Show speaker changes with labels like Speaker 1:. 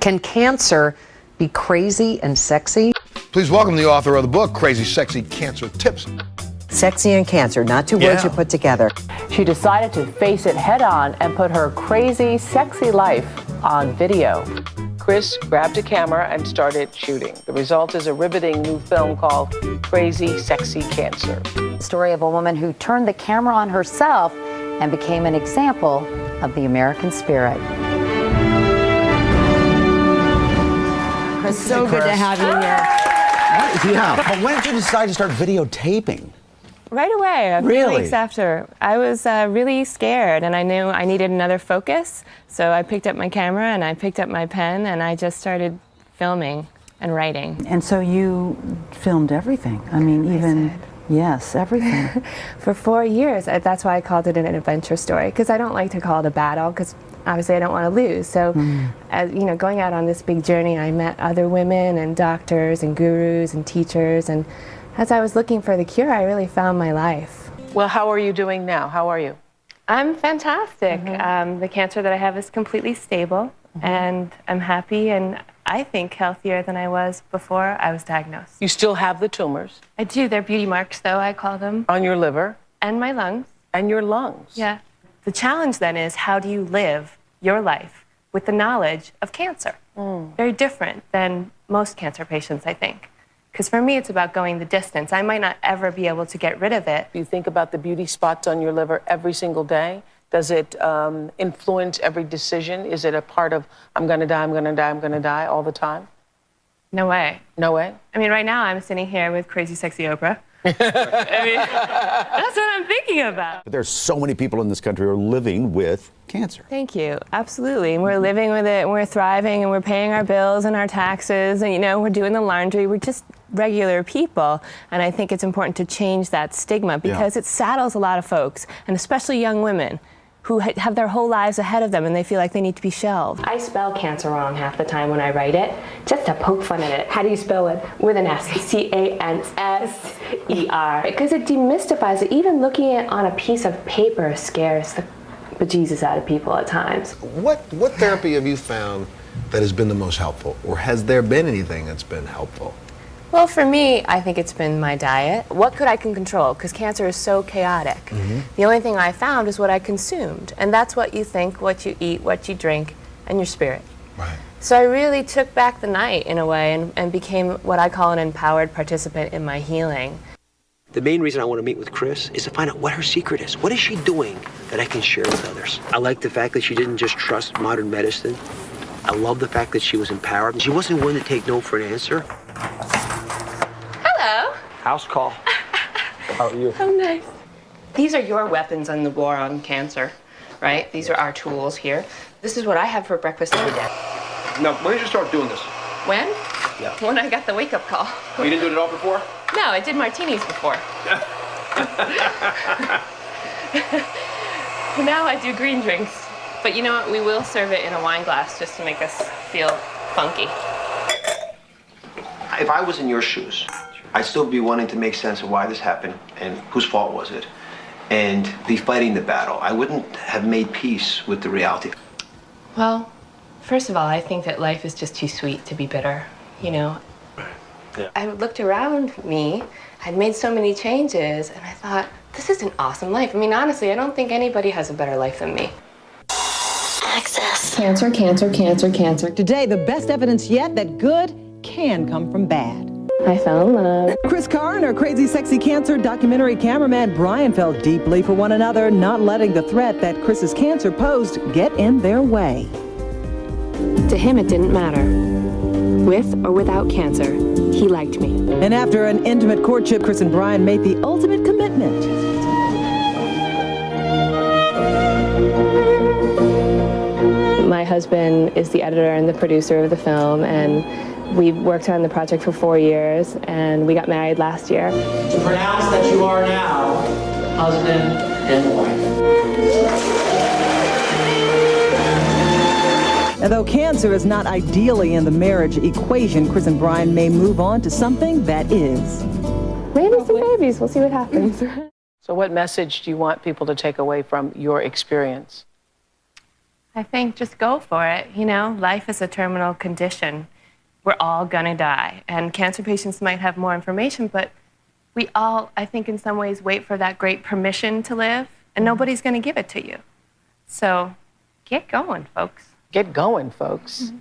Speaker 1: Can cancer be crazy and sexy?
Speaker 2: Please welcome the author of the book, Crazy Sexy Cancer Tips.
Speaker 3: Sexy and cancer, not two words you put together.
Speaker 4: She decided to face it head on and put her crazy, sexy life on video. Chris grabbed a camera and started shooting. The result is a riveting new film called Crazy Sexy Cancer.
Speaker 5: The story of a woman who turned the camera on herself and became an example of the American spirit.
Speaker 6: It's so good to have you here.
Speaker 7: Yeah, but when did you decide to start videotaping?
Speaker 6: Right away, a few
Speaker 7: Really?
Speaker 6: weeks after. I was really scared, and I knew I needed another focus, so I picked up my camera and I picked up my pen and I just started filming and writing.
Speaker 8: And so you filmed everything. I mean, even, yes, everything.
Speaker 6: For 4 years. That's why I called it an adventure story, because I don't like to call it a battle, because obviously I don't want to lose. So, as, you know, going out on this big journey, I met other women and doctors and gurus and teachers, and as I was looking for the cure, I really found my life.
Speaker 4: Well, how are you doing now? How are you?
Speaker 6: I'm fantastic. The cancer that I have is completely stable, and I'm happy, and I think healthier than I was before I was diagnosed.
Speaker 4: You still have the tumors
Speaker 6: I do. They're beauty marks, though, I call them.
Speaker 4: on your liver
Speaker 6: And my lungs.
Speaker 4: and your lungs.
Speaker 6: Yeah. The challenge then is, how do you live your life with the knowledge of cancer? Very different than most cancer patients, I think. Because for me, it's about going the distance. I might not ever be able to get rid of it.
Speaker 4: Do you think about the beauty spots on your liver every single day? Does it influence every decision? Is it a part of, I'm going to die, I'm going to die, I'm going to die all the time?
Speaker 6: No way.
Speaker 4: No way?
Speaker 6: I mean, right now I'm sitting here with Crazy Sexy Oprah. I mean, that's what I'm thinking about.
Speaker 7: But there's so many people in this country who are living with cancer.
Speaker 6: Thank you. Absolutely. And we're living with it, and we're thriving, and we're paying our bills and our taxes, and, you know, we're doing the laundry. We're just regular people. And I think it's important to change that stigma, because it saddles a lot of folks, and especially young women, who have their whole lives ahead of them and they feel like they need to be shelved. I spell cancer wrong half the time when I write it, just to poke fun at it. How do you spell it? With an S. C-A-N-S-E-R. Because it demystifies it. Even looking at it on a piece of paper scares the bejesus out of people at times.
Speaker 2: What therapy have you found that has been the most helpful? Or has there been anything that's been helpful?
Speaker 6: Well, for me, I think it's been my diet. What could I can control? Because cancer is so chaotic. The only thing I found is what I consumed. And that's what you think, what you eat, what you drink, and your spirit.
Speaker 2: Right.
Speaker 6: So I really took back the night in a way and became what I call an empowered participant in my healing.
Speaker 9: The main reason I want to meet with Chris is to find out what her secret is. What is she doing that I can share with others? I like the fact that she didn't just trust modern medicine. I love the fact that she was empowered. She wasn't willing to take no for an answer.
Speaker 6: Hello.
Speaker 9: House call. How are you?
Speaker 6: Oh, nice. These are your weapons in the war on cancer, right? These are our tools here. This is what I have for breakfast every day.
Speaker 9: Now, when did you start doing this?
Speaker 6: When?
Speaker 9: Yeah.
Speaker 6: When I got the wake-up call.
Speaker 9: You didn't do it all before?
Speaker 6: No, I did martinis before. Now I do green drinks. But you know what? We will serve it in a wine glass just to make us feel funky.
Speaker 9: If I was in your shoes, I'd still be wanting to make sense of why this happened and whose fault was it, and be fighting the battle. I wouldn't have made peace with the reality.
Speaker 6: Well, first of all, I think that life is just too sweet to be bitter, you know?
Speaker 9: Yeah.
Speaker 6: I looked around me, I'd made so many changes, and I thought, this is an awesome life. I mean, honestly, I don't think anybody has a better life than me.
Speaker 5: Access.
Speaker 10: Cancer, cancer, cancer, cancer.
Speaker 3: Today, the best evidence yet that good can come from bad.
Speaker 6: I fell in love.
Speaker 3: Chris Carr and her Crazy Sexy Cancer documentary cameraman Brian felt deeply for one another, not letting the threat that Chris's cancer posed get in their way.
Speaker 6: To him, it didn't matter. With or without cancer, he liked me.
Speaker 3: And after an intimate courtship, Chris and Brian made the ultimate commitment.
Speaker 6: My husband is the editor and the producer of the film, and we worked on the project for 4 years, and we got married last year.
Speaker 11: To pronounce that you are now husband and wife.
Speaker 3: And though cancer is not ideally in the marriage equation, Chris and Brian may move on to something that is.
Speaker 6: Maybe some babies. We'll see what happens.
Speaker 4: So what message do you want people to take away from your experience?
Speaker 6: I think just go for it. You know, life is a terminal condition. We're all gonna die. And cancer patients might have more information, but we all, I think in some ways, wait for that great permission to live, and nobody's gonna give it to you. So get going, folks.
Speaker 4: Get going, folks.